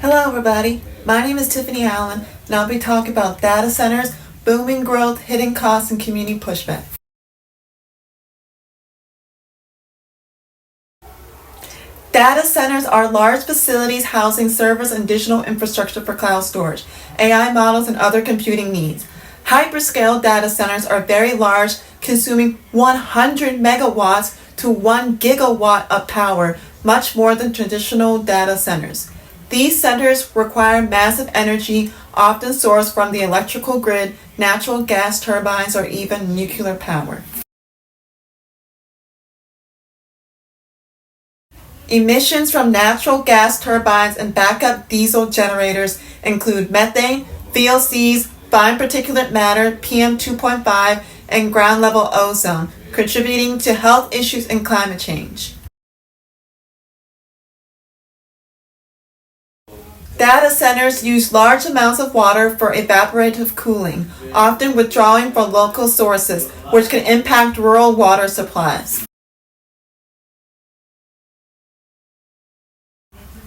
Hello everybody, my name is Tiffany Allen and I'll be talking about data centers, booming growth, hidden costs, and community pushback. Data centers are large facilities housing servers and digital infrastructure for cloud storage, AI models, and other computing needs. Hyperscale data centers are very large, consuming 100 megawatts to 1 gigawatt of power, much more than traditional data centers. These centers require massive energy, often sourced from the electrical grid, natural gas turbines, or even nuclear power. Emissions from natural gas turbines and backup diesel generators include methane, VOCs, fine particulate matter, PM2.5, and ground-level ozone, contributing to health issues and climate change. Data centers use large amounts of water for evaporative cooling, often withdrawing from local sources, which can impact rural water supplies.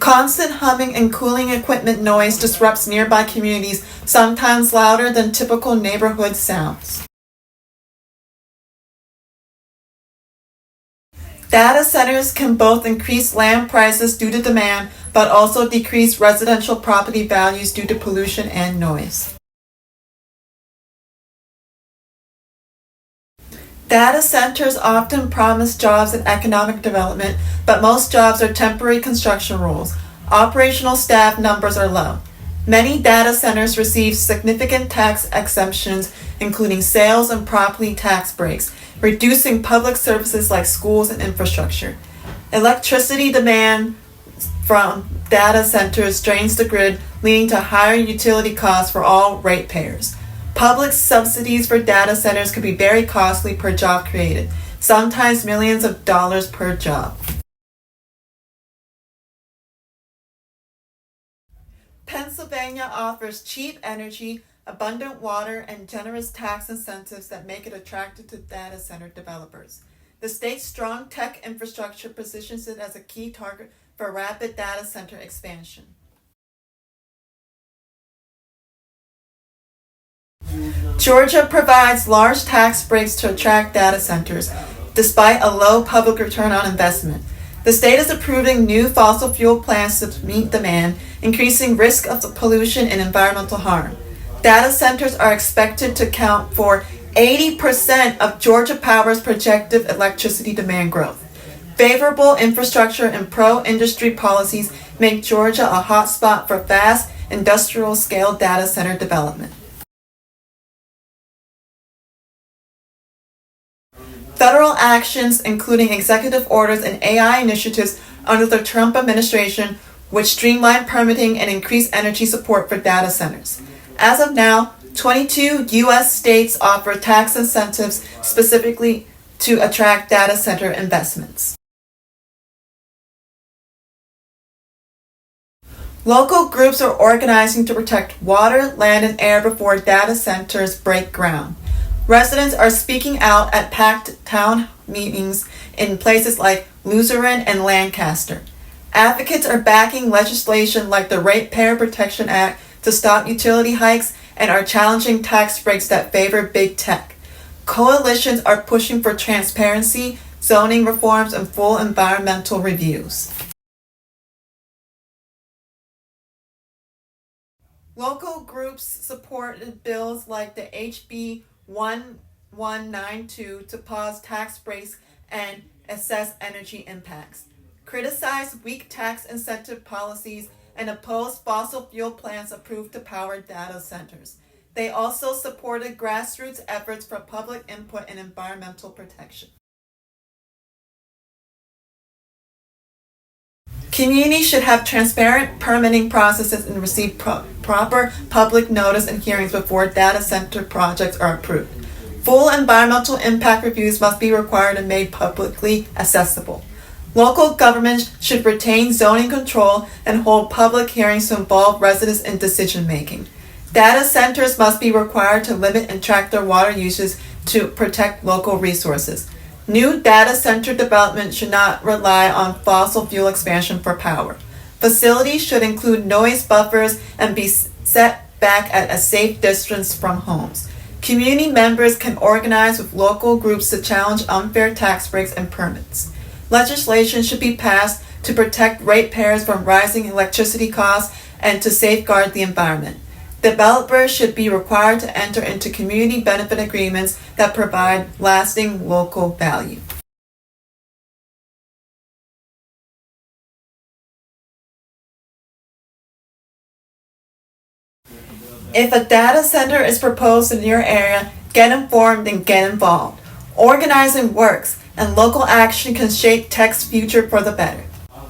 Constant humming and cooling equipment noise disrupts nearby communities, sometimes louder than typical neighborhood sounds. Data centers can both increase land prices due to demand, but also decrease residential property values due to pollution and noise. Data centers often promise jobs and economic development, but most jobs are temporary construction roles. Operational staff numbers are low. Many data centers receive significant tax exemptions, including sales and property tax breaks, reducing public services like schools and infrastructure. Electricity demand from data centers drains the grid, leading to higher utility costs for all ratepayers. Public subsidies for data centers can be very costly per job created, sometimes millions of dollars per job. Pennsylvania offers cheap energy, abundant water, and generous tax incentives that make it attractive to data center developers. The state's strong tech infrastructure positions it as a key target for rapid data center expansion. Georgia provides large tax breaks to attract data centers, despite a low public return on investment. The state is approving new fossil fuel plants to meet demand, increasing risk of pollution and environmental harm. Data centers are expected to account for 80% of Georgia Power's projected electricity demand growth. Favorable infrastructure and pro-industry policies make Georgia a hotspot for fast industrial-scale data center development. Federal actions, including executive orders and AI initiatives under the Trump administration, which streamline permitting and increase energy support for data centers. As of now, 22 U.S. states offer tax incentives specifically to attract data center investments. Local groups are organizing to protect water, land, and air before data centers break ground. Residents are speaking out at packed town meetings in places like Luzerne and Lancaster. Advocates are backing legislation like the Ratepayer Protection Act to stop utility hikes and are challenging tax breaks that favor big tech. Coalitions are pushing for transparency, zoning reforms, and full environmental reviews. Local groups supported bills like the HB 1192 to pause tax breaks and assess energy impacts, criticized weak tax incentive policies, and opposed fossil fuel plants approved to power data centers. They also supported grassroots efforts for public input and environmental protection. Communities should have transparent permitting processes and receive proper public notice and hearings before data center projects are approved. Full environmental impact reviews must be required and made publicly accessible. Local governments should retain zoning control and hold public hearings to involve residents in decision-making. Data centers must be required to limit and track their water uses to protect local resources. New data center development should not rely on fossil fuel expansion for power. Facilities should include noise buffers and be set back at a safe distance from homes. Community members can organize with local groups to challenge unfair tax breaks and permits. Legislation should be passed to protect ratepayers from rising electricity costs and to safeguard the environment. Developers should be required to enter into community benefit agreements that provide lasting local value. If a data center is proposed in your area, get informed and get involved. Organizing works, and local action can shape tech's future for the better.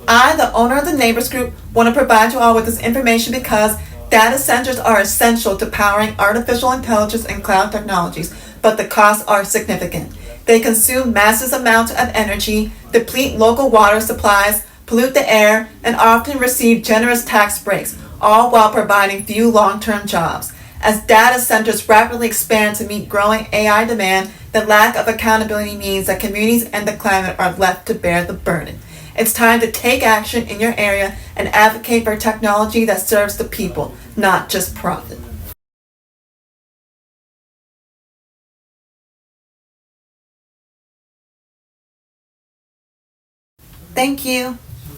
I, the owner of the Neighbors Group, want to provide you all with this information because data centers are essential to powering artificial intelligence and cloud technologies, but the costs are significant. They consume massive amounts of energy, deplete local water supplies, pollute the air, and often receive generous tax breaks, all while providing few long-term jobs. As data centers rapidly expand to meet growing AI demand, the lack of accountability means that communities and the climate are left to bear the burden. It's time to take action in your area and advocate for technology that serves the people, not just profit. Thank you.